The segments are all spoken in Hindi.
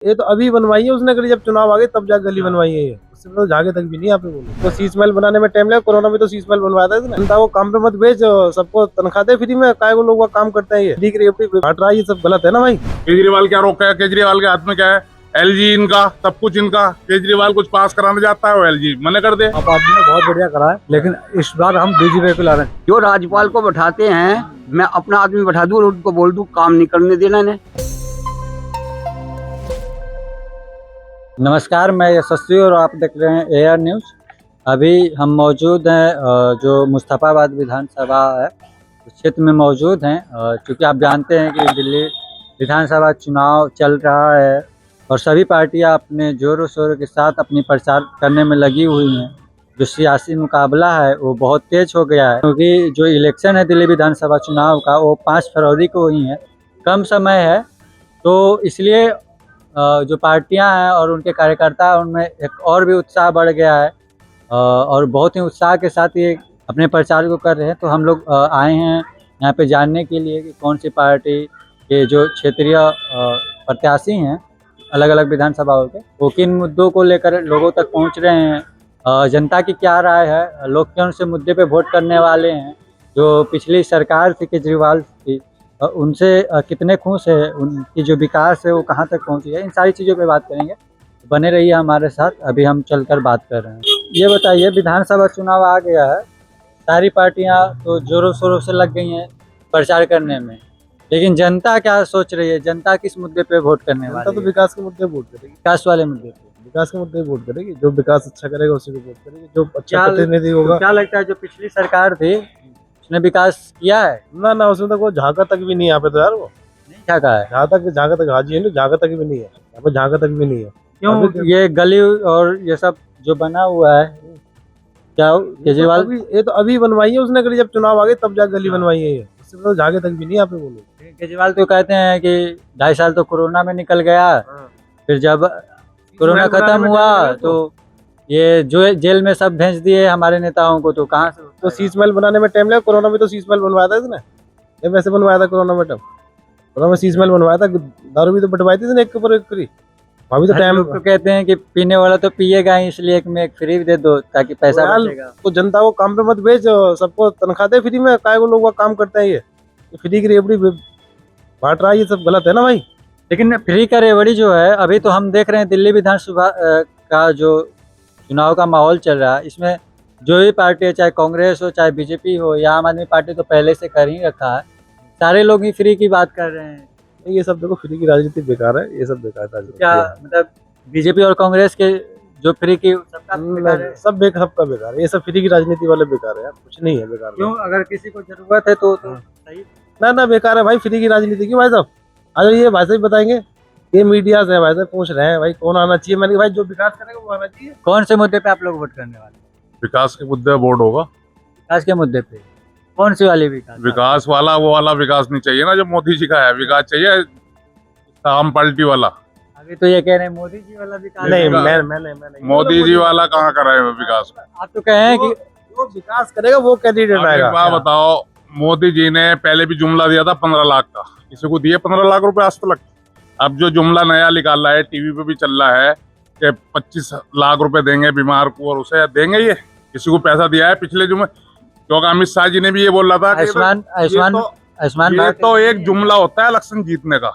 ये तो अभी बनवाई है उसने गली, जब चुनाव आ गए तब जाके गली बनवाई है ये। उससे पहले तो झागे तक भी नहीं यहाँ पे बोले। तो शीश महल बनाने में टाइम लगा, कोरोना में तो शीश महल बनवाया था इसने। जनता को काम पे मत भेज, सबको तनख्वाह दे फ्री में, काय को लोग काम करते हैं ये फ्री की रेवड़ी बांट रहा है, ये सब गलत है ना भाई। केजरीवाल क्या रोका है? केजरीवाल के हाथ में क्या है? एलजी इनका, सब कुछ इनका। केजरीवाल कुछ पास कराने जाता है वो एलजी मना कर दे। आप आदमी ने बहुत बढ़िया करा है, लेकिन इस बार हम बीजेपी को ला रहे हैं। जो राज्यपाल को बैठाते हैं, मैं अपना आदमी बैठा दूं और उनको बोल दूं काम नहीं करने देना इन्हें। नमस्कार, मैं यशस्वी और आप देख रहे हैं एआर न्यूज़। अभी हम मौजूद हैं जो मुस्तफाबाद विधानसभा है उस क्षेत्र में मौजूद हैं, क्योंकि आप जानते हैं कि दिल्ली विधानसभा चुनाव चल रहा है और सभी पार्टियां अपने जोरों शोरों के साथ अपनी प्रचार करने में लगी हुई हैं। जो सियासी मुकाबला है वो बहुत तेज हो गया है, क्योंकि जो इलेक्शन है दिल्ली विधानसभा चुनाव का वो 5 फरवरी को ही है, कम समय है। तो इसलिए जो पार्टियां हैं और उनके कार्यकर्ता हैं उनमें एक और भी उत्साह बढ़ गया है और बहुत ही उत्साह के साथ ये अपने प्रचार को कर रहे हैं। तो हम लोग आए हैं यहाँ पे जानने के लिए कि कौन सी पार्टी के जो क्षेत्रीय प्रत्याशी हैं अलग अलग विधानसभाओं के, वो किन मुद्दों को लेकर लोगों तक पहुँच रहे हैं, जनता की क्या राय है, लोग कौन से मुद्दे पे वोट करने वाले हैं। जो पिछली सरकार थी केजरीवाल की, उनसे कितने खुश है, उनकी जो विकास है वो कहाँ तक पहुँची है, इन सारी चीज़ों पे बात करेंगे। बने रहिए हमारे साथ, अभी हम चलकर बात कर रहे हैं। ये बताइए, विधानसभा चुनाव आ गया है, सारी पार्टियां तो जोरों शोरों से लग गई हैं प्रचार करने में, लेकिन जनता क्या सोच रही है? जनता किस मुद्दे पे वोट करने वाली है? तो विकास के मुद्दे वोट करेगी, विकास वाले मुद्दे पे। विकास के मुद्दे वोट करेगी। जो विकास अच्छा करेगा उसी को वोट करेगी, जो अच्छा क्या प्रतिनिधि होगा। क्या लगता है जो पिछली सरकार थी उसने विकास किया है? ना उसमें तक वो झांका तक भी नहीं यहाँ पे तो यार, वो नहीं झाका है। झांका तक हाजी है ना, झांका तक भी नहीं है यहाँ पे, झांका तक भी नहीं है। क्यों ये गली और ये सब जो बना हुआ है, क्या केजरीवाल ये तो अभी बनवाई है उसने गली, जब चुनाव आ गए तब जाके गली बनवाई है ये। उससे पहले तो झांके तक भी नहीं यहाँ पे बोले। केजरीवाल तो कहते हैं कि 2.5 साल तो कोरोना में निकल गया, फिर जब कोरोना खत्म हुआ तो ये जो जेल में सब भेज दिए हमारे नेताओं को, तो कहाँ से? तो शीश महल बनाने में टाइम लगा, कोरोना में तो शीश महल बनवाया था इसने। ये वैसे बनवाया था कोरोना में, तब कोरोना में शीश महल बनवाया था। दारू भी तो बंटवाई थी इसने एक के ऊपर एक करी। अभी तो टाइम तो कहते हैं कि पीने वाला तो पिएगा ही, इसलिए एक में एक फ्री दे दो ताकि पैसा बचेगा। तो जनता को काम पे मत भेज, सबको तनख्वाह दे फ्री में, काय को लोग काम करते हैं ये फ्री की रेवड़ी बांट रहा है, ये सब गलत है ना भाई। लेकिन फ्री का रेवड़ी जो है, अभी तो हम देख रहे हैं दिल्ली विधानसभा का जो चुनाव का माहौल चल रहा है, इसमें जो भी पार्टी है, चाहे कांग्रेस हो चाहे बीजेपी हो या आम आदमी पार्टी, तो पहले से कर ही रखा है, सारे लोग ही फ्री की बात कर रहे हैं। ये सब देखो, फ्री की राजनीति बेकार है, ये सब बेकार है। क्या मतलब बीजेपी और कांग्रेस के जो फ्री की सबका बेकार है? सबका बेकार है, ये सब फ्री की राजनीति वाले बेकार है यार, कुछ नहीं है बेकार। क्यों? अगर किसी को जरूरत है तो सही। ना बेकार है भाई, फ्री की राजनीति क्यों भाई साहब? आज ये भाई साहब बताएंगे, ये मीडिया से भाई साहब पूछ रहे हैं भाई कौन आना चाहिए। मैंने कहा भाई जो विकास करेगा वो आना चाहिए। कौन से मुद्दे पे आप लोग वोट करने वाले? विकास के मुद्दे वोट होगा। विकास के मुद्दे पे कौन सी वाली विकास? विकास वाला वो वाला विकास नहीं चाहिए ना जो मोदी जी का है। विकास चाहिए आम पार्टी वाला। अभी तो ये कह रहे हैं मोदी जी वाला विकास। नहीं, मैं मोदी जी वाला कहाँ कर रहे हैं विकास? आप तो कहे हैं कि जो विकास करेगा वो कैंडिडेट आएगा। बात बताओ, मोदी जी ने पहले भी जुमला दिया था 15 लाख का, किसी को दिए 15 लाख रुपए आज तक? अब जो जुमला नया निकाला है, टीवी पे भी चल रहा है कि 25 लाख रुपए देंगे बीमार को, और उसे देंगे ये किसी को पैसा दिया है पिछले जुम्मे? क्योंकि अमित शाह जी ने भी ये बोला था आयुष्मान ये तो एक जुमला होता है इलेक्शन जीतने का।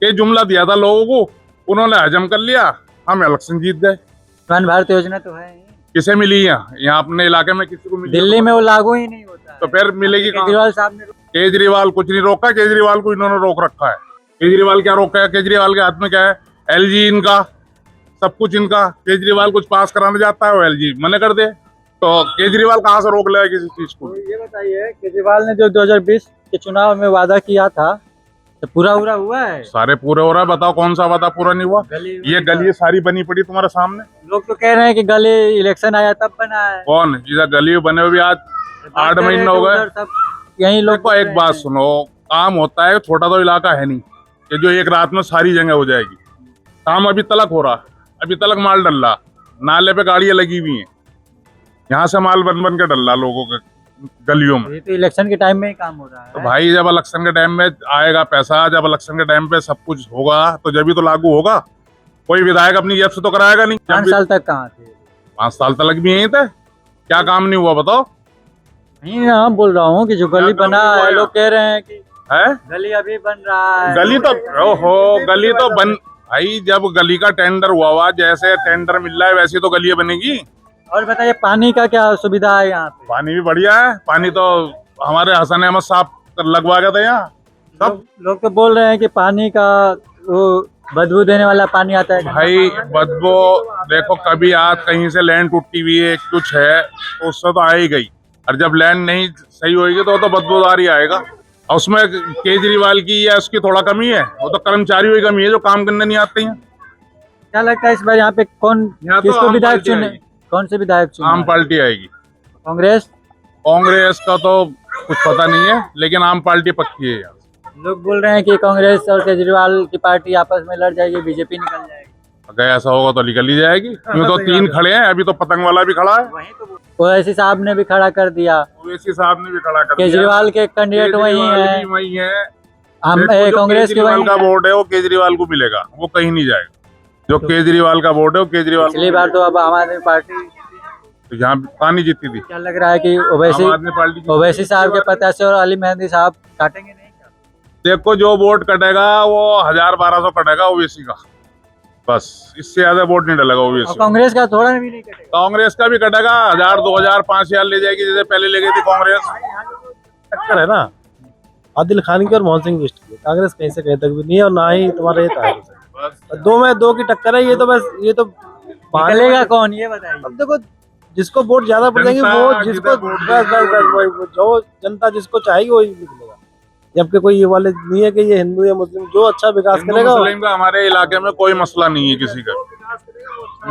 ये जुमला दिया था लोगों को, उन्होंने हजम कर लिया, हम इलेक्शन जीत गए। आयुष्मान भारत योजना तो है, किसे मिली यहाँ अपने इलाके में किसी को मिली? दिल्ली में वो लागू ही नहीं होता है। तो फिर मिलेगी कहाँ? केजरीवाल साहब ने केजरीवाल कुछ नहीं रोका, केजरीवाल को इन्होंने रोक रखा है। केजरीवाल क्या रोका है? केजरीवाल के हाथ में क्या है? एलजी इनका, सब कुछ इनका। केजरीवाल कुछ पास कराने जाता है वो एलजी मना कर दे, तो केजरीवाल कहाँ से रोक लेगा किसी चीज को? ये बताइए, केजरीवाल ने जो 2020 के चुनाव में वादा किया था तो पूरा हुआ है? सारे पूरे हो रहा है। बताओ कौन सा वादा पूरा नहीं हुआ? ये गली सारी बनी पड़ी तुम्हारे सामने। लोग तो कह रहे हैं कि गली इलेक्शन आया तब बना है। कौन जिधर गली बने हुए भी आज 8 महीने हो गए। यही लोग देखो एक बात सुनो, काम होता है, छोटा तो इलाका है नहीं कि जो एक रात में सारी जगह हो जाएगी। काम अभी तलक हो रहा, अभी तलक माल डल रहा, नाले पे गाड़ियां लगी हुई हैं, यहाँ से माल बन के डल रहा लोगों के गलियों में। ये तो इलेक्शन के टाइम में ही काम हो रहा है। तो भाई जब इलेक्शन के टाइम में आएगा पैसा, जब इलेक्शन के टाइम पे सब कुछ होगा तो जब भी तो लागू होगा। कोई विधायक अपनी जेब से तो कराएगा नहीं। 5 साल तक कहाँ थे? 5 साल तक भी यहीं थे, क्या काम नहीं हुआ बताओ? नहीं मैं बोल रहा हूँ कि जो गली क्या बना काम हुआ है, है? लोग कह रहे हैं कि है गली अभी बन रहा है। गली तो गली तो बन भाई, जब गली का टेंडर हुआ जैसे टेंडर मिल रहा है वैसे तो गली बनेगी। और बताइए पानी का क्या सुविधा है यहाँ पे? पानी भी बढ़िया है, पानी तो हमारे हसन अहमद साहब लगवा गया था यहाँ सब। लोग तो बोल रहे हैं कि पानी का वो बदबू देने वाला पानी आता है। भाई बदबू देखो, कभी आज कहीं से लैंड टूटी हुई है कुछ है तो उससे तो आ ही गई, और जब लैंड नहीं सही होगी तो बदबूदार ही आएगा। और उसमें केजरीवाल की या उसकी थोड़ा कमी है, वो तो कर्मचारियों की कमी है जो काम करने नहीं आते हैं। क्या लगता है इस बार यहाँ पे कौन यहाँ तो किसको आम विधायक पार्टी चुने? आएगी। कौन से विधायक चुने? आम पार्टी आएगी। कांग्रेस? कांग्रेस का तो कुछ पता नहीं है, लेकिन आम पार्टी पक्की है यहाँ। लोग बोल रहे हैं कि कांग्रेस और केजरीवाल की पार्टी आपस में लड़ जाएगी, बीजेपी निकल जाएगी। अगर ऐसा होगा तो निकल ही जाएगी। यूं तो 3 खड़े हैं, अभी तो पतंग वाला भी खड़ा है, वही तो ओवैसी साहब ने भी खड़ा कर दिया, ओवैसी साहब ने भी खड़ा कर दिया। केजरीवाल के कैंडिडेट वही केजरीवाल है, भी वही है। हम देखो, जो कांग्रेस के केजरीवाल वही का वोट है वो केजरीवाल को मिलेगा, वो कहीं नहीं जाएगा। जो केजरीवाल का वोट है वो केजरीवाल को पिछली बार तो अब आम आदमी पार्टी। तो यहाँ पानी जीती थी क्या लग रहा है कि आम आदमी पार्टी। ओवैसी साहब के प्रत्याशी और अली मेहंदी साहब काटेंगे नहीं क्या? देखो जो वोट कटेगा वो 1000-1200 कटेगा ओवैसी का, बस इससे ज्यादा वोट नहीं डलेगा और ओवैसी। कांग्रेस का थोड़ा भी नहीं कटेगा। कांग्रेस का भी कटेगा, 1000-2000-5000 ले जाएगी जैसे पहले ले गई थी कांग्रेस। टक्कर है ना आदिल खान की और मोहन सिंह बिष्ट की। कांग्रेस कहीं से कहीं तक भी नहीं है और ना ही तुम्हारा ये था। 2 में 2 की टक्कर है। ये तो बस ये तो निकलेगा कौन ये बताइए? अब देखो जिसको वोट ज्यादा पड़ जाएंगे जनता वो जिसको जिधर वोट बस जो जनता जिसको चाहेगी वही निकलेगा। जबकि कोई ये वाले नहीं है कि ये हिंदू या मुस्लिम, जो अच्छा विकास हिंदू करेगा मुस्लिम का हमारे इलाके में कोई मसला नहीं है किसी का।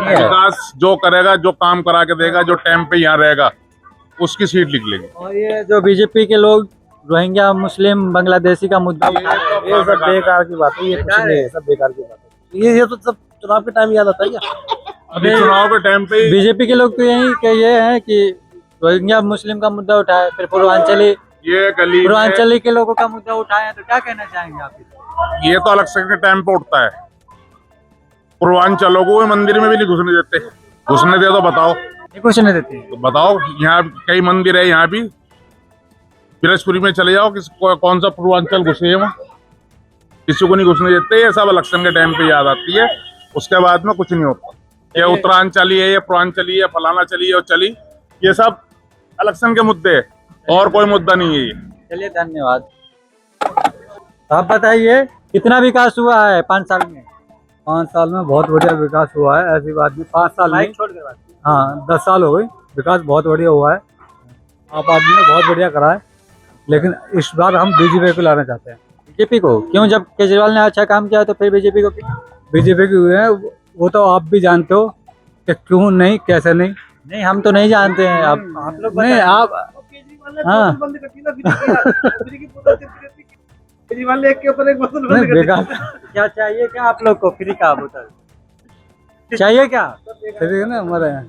विकास जो करेगा, जो काम करा के देगा, जो टाइम पे यहाँ रहेगा उसकी सीट निकलेगी। और ये जो बीजेपी के लोग रोहिंग्या मुस्लिम बांग्लादेशी का मुद्दा उठा रहे हैं, ये सब बेकार की बात है। ये कुछ नहीं है, सब बेकार की बात है। ये तो सब चुनाव के टाइम याद आता है क्या? अभी चुनाव के टाइम पे ही बीजेपी के लोग तो यही के ये हैं कि रोहिंग्या मुस्लिम का मुद्दा उठाए, फिर पूर्वांचली ये गली में पूर्वांचली के लोगों का मुद्दा उठाए हैं, तो क्या कहना चाहेंगे आप इस पर? ये तो इलेक्शन के टाइम पे उठता है। पूर्वांचलों को मंदिर में भी नहीं घुसने देते, घुसने दे तो बताओ, नहीं कुछ नहीं देते। तो बताओ। यहाँ कई मंदिर है, यहाँ भी बिरजपुरी में चले जाओ, कौन सा पूर्वांचल घुसे है वहाँ? किसी को नहीं घुसने देते। ये सब इलेक्शन के टाइम पे याद आती है, उसके बाद में कुछ नहीं होता। ये उत्तरांचली है, ये पूर्वांचली है, फलाना चली और चली, ये सब इलेक्शन के मुद्दे है और कोई मुद्दा नहीं है ये। चलिए धन्यवाद। तो आप बताइए कितना विकास हुआ है 5 साल में? 5 साल में बहुत बढ़िया विकास हुआ है, ऐसी बात नहीं। 5 साल में छोड़ के बात। हाँ 10 साल हो गई, विकास बहुत बढ़िया हुआ है। आप आदमी ने बहुत बढ़िया करा है, लेकिन इस बार हम बीजेपी को लाना चाहते हैं। बीजेपी को क्यों? जब केजरीवाल ने अच्छा काम किया तो फिर बीजेपी को क्यों? बीजेपी की हुए हैं वो तो आप भी जानते हो कि क्यों नहीं, कैसे नहीं। नहीं हम तो नहीं जानते हैं। आप लोग नहीं आप हाँ केजरीवाल ने एक के ऊपर एक बोतल नहीं, विकास क्या चाहिए? क्या आप लोग को फ्री का बोतल चाहिए क्या? ठीक है ना हमारे यहाँ।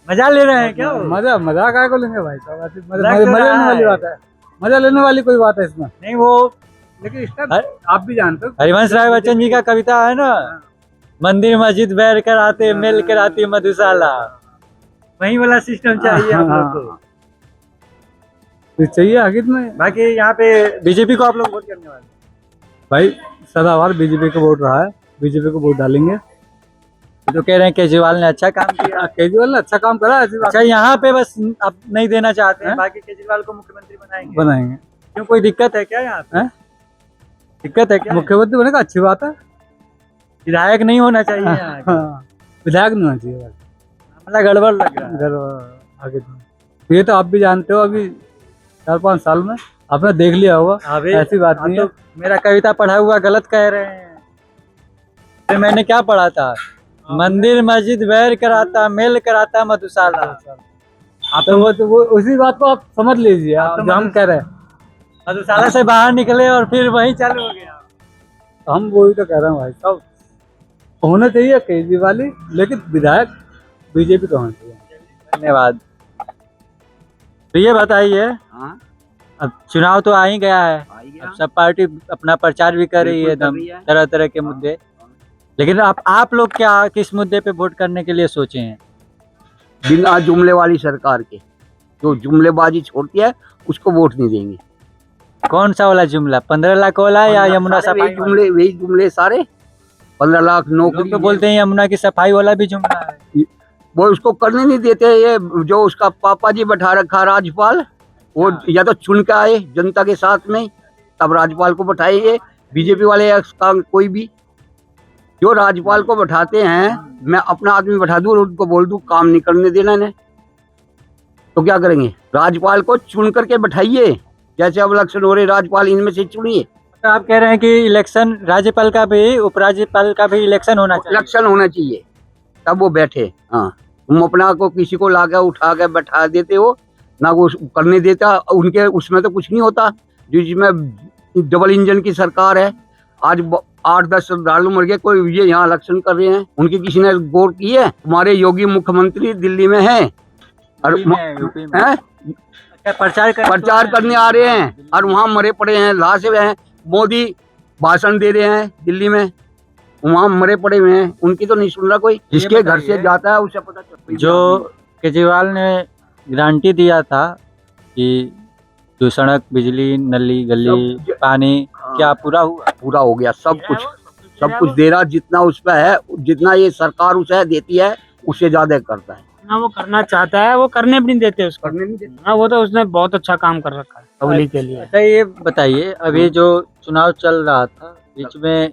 मजा ले रहे हैं क्या? मजा काय को लेंगे भाई साहब? ऐसी मजा लग मजा रहा लेने वाली है। बात है, मजा लेने वाली कोई बात है इसमें। नहीं वो लेकिन इसका आप भी जानते हो। हरिवंश राय बच्चन जी का कविता है ना, मंदिर मस्जिद बैर कर आते मेल कर आती मधुशाला, वही वाला सिस्टम चाहिए आप लोग को। तो चाहिए आखिर में बाकी यहाँ पे बीजेपी को आप लोग वोट करने वाले? भाई सदाबहार बीजेपी को वोट रहा है, बीजेपी को वोट डालेंगे। तो कह रहे हैं केजरीवाल ने अच्छा काम किया। केजरीवाल ने अच्छा काम करा, ऐसी बात अच्छा यहाँ पे बस आप नहीं देना चाहते हैं, बाकी केजरीवाल को मुख्यमंत्री बनाएंगे। बनाएंगे। क्यों कोई दिक्कत है क्या यहाँ पे? हैं? दिक्कत है क्या? मुख्यमंत्री बनेगा अच्छी बात है। विधायक नहीं होना चाहिए यहाँ के। हाँ, विधायक नहीं होना चाहिए बस। मामला गड़बड़ लग रहा है। अगर आगे तो ये तो आप भी जानते हो, अभी 4-5 साल में आपने देख लिया होगा, अभी ऐसी बात नहीं है। तो मेरा कविता पढ़ा हुआ गलत कह रहे हैं। तो मैंने क्या पढ़ा था? मंदिर मस्जिद बैर कराता मेल कराता मधुशाला। तो वो उसी बात को आप समझ लीजिए, आप जो हम कह रहे हैं। मधुशाला से बाहर निकले और फिर वहीं चालू हो गया। तो हम वही तो कह रहे हैं भाई साहब, होना चाहिए केजरीवाल ही, लेकिन विधायक बीजेपी का होना चाहिए। धन्यवाद। तो ये बताइए, हाँ अब चुनाव तो आ ही गया है, आ ही गया। अब सब पार्टी अपना प्रचार भी कर रही है, बिल्कुल कर एकदम रही है। तरह तरह के मुद्दे। लेकिन आप लोग क्या किस मुद्दे पे वोट करने के लिए सोचे हैं? बिना जुमले वाली सरकार के, जो जुमलेबाजी छोड़ती है उसको वोट नहीं देंगे। कौन सा वाला जुमला, 15 लाख वाला या यमुना सारे सफाई वाला? वही जुमले सारे, 15 लाख लोग नौकरी तो बोलते हैं यमुना की सफाई वाला भी जुमला है। वो उसको करने नहीं देते। ये जो उसका पापा जी बैठा रखा राज्यपाल, वो या तो चुन के आए जनता के साथ में, तब राज्यपाल को बैठाइए। बीजेपी वाले या कोई भी जो राज्यपाल को बैठाते हैं, मैं अपना आदमी बैठा दूं और उनको बोल दूं काम नहीं करने देना इन्हें, तो क्या करेंगे? राज्यपाल को चुन करके बैठाइए, जैसे अब इलेक्शन हो रहे, राज्यपाल इनमें से चुनिए। तो आप कह रहे हैं कि इलेक्शन राज्यपाल का भी, उपराज्यपाल का भी इलेक्शन होना चाहिए। इलेक्शन होना चाहिए तब वो बैठे। हाँ, तुम अपना को किसी को लाकर उठा के बैठा देते हो ना, वो करने देता उनके, उसमें तो कुछ नहीं होता। जिसमें डबल इंजन की सरकार है, आज 8-10 श्रद्धालु मर गए, कोई ये यहाँ इलेक्शन कर रहे हैं, उनकी किसी ने गौर की है? हमारे योगी मुख्यमंत्री दिल्ली में हैं और यूपी में। हैं? अच्छा, प्रचार करने आ रहे हैं और वहाँ मरे पड़े हैं, लाश हैं। मोदी भाषण दे रहे हैं दिल्ली में, वहाँ मरे पड़े हुए हैं, उनकी तो नहीं सुन रहा कोई। जिसके घर से जाता है उसे पता चलता है। जो केजरीवाल ने गारंटी दिया था कि जो सड़क, बिजली, नली, गली, पानी, क्या पूरा हुआ? पूरा हो गया, सब कुछ दे रहा। जितना उस पर है, जितना ये सरकार उसे देती है, उससे ज्यादा करता है ना। वो करना चाहता है, वो करने भी नहीं देते उसको। करने नहीं देते। हाँ, वो तो उसने बहुत अच्छा काम कर रखा है पब्लिक के लिए। अच्छा, ये बताइए, अभी जो चुनाव चल रहा था, बीच में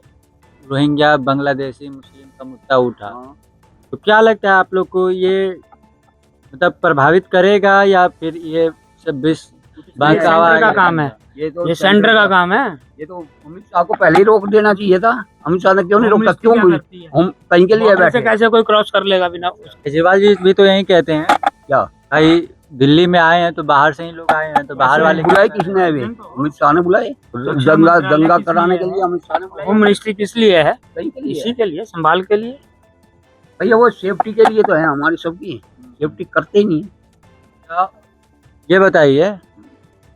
रोहिंग्या, बांग्लादेशी मुस्लिम का मुद्दा उठा, तो क्या लगता है आप लोग को, ये मतलब प्रभावित करेगा या फिर ये सब सेंटर का काम है, ये सेंटर का काम है। ये तो अमित शाह को पहले ही रोक देना चाहिए था। अमित शाह ने क्यों नहीं रोका? क्यों? हम कहीं के लिए बैठे? कैसे कोई क्रॉस कर लेगा बिना? केजरीवाल जी भी तो यही कहते हैं क्या भाई, दिल्ली में आए हैं तो बाहर से ही लोग आए हैं, तो बाहर वाले बुलाए किसने? अभी अमित शाह ने बुलाए दंगा कराने के लिए। अमित शाह ने बुलाए। होम मिनिस्ट्री किस लिए है? कहीं के लिए इसी के लिए, संभाल के लिए। भैया वो सेफ्टी के लिए तो है, हमारी सबकी सेफ्टी करते ही नहीं है। ये बताइए,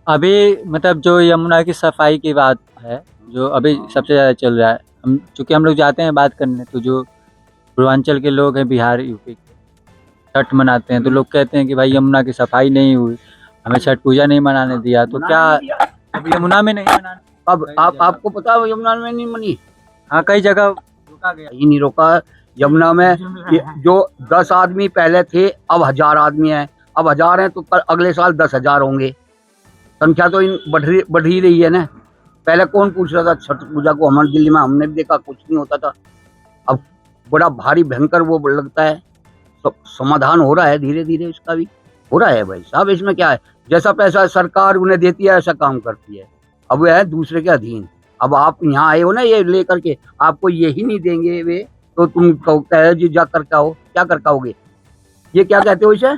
अभी मतलब जो यमुना की सफाई की बात है, जो अभी सबसे ज़्यादा चल रहा है, चूँकि हम लोग जाते हैं बात करने, तो जो पूर्वांचल के लोग हैं, बिहार, यूपी के, छठ मनाते हैं, तो लोग कहते हैं कि भाई यमुना की सफाई नहीं हुई, हमें छठ पूजा नहीं मनाने दिया। तो क्या अब यमुना में नहीं मनाने? अब आपको पता है यमुना में नहीं मनी? हाँ, कई जगह रुका गया। कहीं नहीं रोका। यमुना में जो 10 आदमी पहले थे, अब 1000 आदमी हैं। अब 1000 हैं तो अगले साल 10,000 होंगे। संख्या तो इन बढ़ ही रही है ना। पहले कौन पूछ रहा था छठ पूजा को? हमारे दिल्ली में हमने भी देखा, कुछ नहीं होता था। अब बड़ा भारी भयंकर वो लगता है। समाधान हो रहा है, धीरे धीरे इसका भी हो रहा है भाई साहब। इसमें क्या है, जैसा पैसा सरकार उन्हें देती है ऐसा काम करती है। अब वह है दूसरे के अधीन। अब आप यहाँ आए हो ना ये लेकर के, आपको यही नहीं देंगे वे, तो तुम कहे जी जा कर आओ, क्या कर आओगे? ये क्या कहते हो इसे?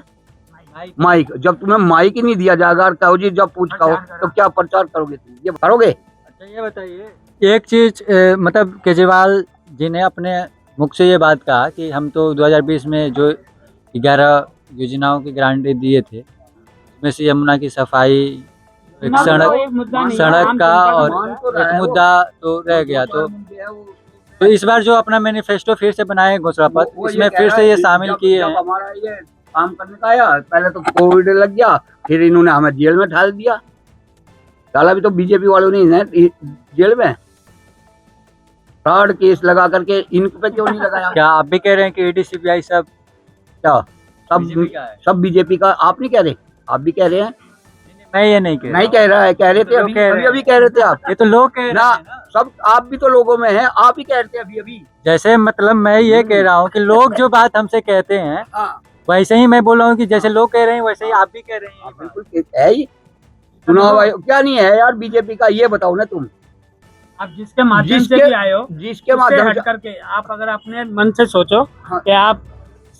माइक। जब तुम्हें माइक ही नहीं दिया जाएगा, कहो जी जब पूछ कहो, तो क्या प्रचार करोगे तुम? ये करोगे? अच्छा, ये बताइए, एक चीज मतलब केजरीवाल जी ने अपने मुख से ये बात कहा कि हम तो 2020 में जो 11 योजनाओं की गारंटी दिए थे, उसमें से यमुना की सफाई, एक सड़क का और एक मुद्दा तो रह गया। तो इस बार जो अपना मैनिफेस्टो फिर से बनाए घोषणा पत्र, इसमें फिर से ये शामिल किए हैं। हमारा ये काम करने का आया, पहले तो कोविड लग गया, फिर इन्होंने हमें जेल में डाल दिया। डाला भी तो बीजेपी वालों ने जेल में, फ्रॉड केस लगा करके। इन पे क्यों नहीं लगाया? क्या आप भी कह रहे हैं कि ईडी, सीबीआई सब क्या सब बीजेपी का? आप नहीं कह रहे? आप भी कह रहे हैं? मैं ये नहीं कह रहा। नहीं कह रहा है, कह रहे थे अभी अभी कह रहे थे आप। ये तो लोग कह रहे ना, हैं ना। सब आप भी तो लोगों में हैं, आप ही कह रहे थे अभी अभी। जैसे मतलब मैं ये कह रहा हूँ कि लोग जो बात हमसे कहते हैं, हाँ, वैसे ही मैं बोल रहा हूँ कि जैसे लोग कह रहे हैं वैसे ही आप भी कह रहे हैं। बिल्कुल है ही। चुनाव आयोग क्या नहीं है यार बीजेपी का? ये बताओ ना तुम। आप जिसके माध्यम से भी आए हो, जिसके उससे माध्यम हट से, करके आप अगर अपने मन से सोचो हाँ, कि आप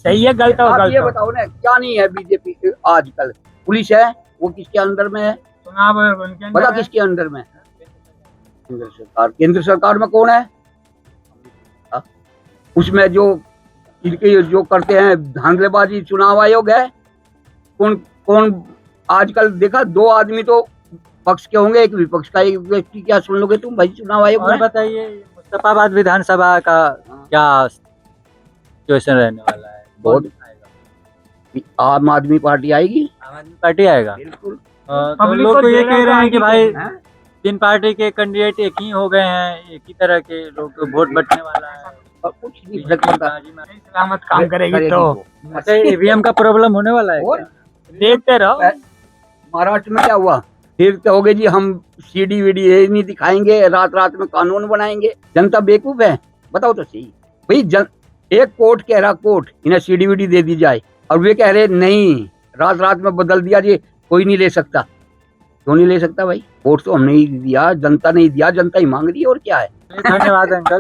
सही है गलत हो, आप गलत ये हो। बताओ ना, क्या नहीं है बीजेपी आजकल? पुलिस है, वो किसके अंडर में है? चुनाव उनके अंदर पता है। किसके अंडर में है? केंद्र सरकार। केंद्र सरकार में कौन है? उसमें जो इनके जो करते हैं धांधलेबाजी, चुनाव आयोग है। कौन कौन आजकल देखा? 2 आदमी तो पक्ष के होंगे, एक विपक्ष का। एक व्यक्ति क्या सुन लोगे तुम भाई? चुनाव आयोग और में बताइए, मुस्तफाबाद विधानसभा का क्या सिचुएशन रहने वाला है? बहुत- कौन आएगा? आम आदमी पार्टी आएगी आम आदमी पार्टी आएगा। बिल्कुल। तो पब्लिक लोग को तो ये देगा कह रहे हैं कि भाई हैं? तीन पार्टी के कैंडिडेट एक ही हो गए हैं, एक ही तरह के लोग, तो वोट बंटने वाला है। और कुछ नहीं फर्क पड़ता। बाजी मार- सलामत काम करेगी तो अच्छा, ईवीएम का प्रॉब्लम होने वाला है और क्या? देखते रहो। महाराष्ट्र में क्या हुआ? फिर कहोगे जी हम सीडी वीडी ये नहीं दिखाएंगे, रात रात में कानून बनाएंगे। जनता बेवकूफ है? बताओ तो सही भाई। एक कोर्ट कह रहा, कोर्ट इन्हें सीडी वीडी दे दी जाए, और वे कह रहे नहीं, रात रात में बदल दिया जी, कोई नहीं ले सकता। क्यों नहीं ले सकता भाई? कोर्ट तो हमने ही दिया, जनता ने ही दिया, जनता ही मांग रही है, और क्या है। धन्यवाद अंकल।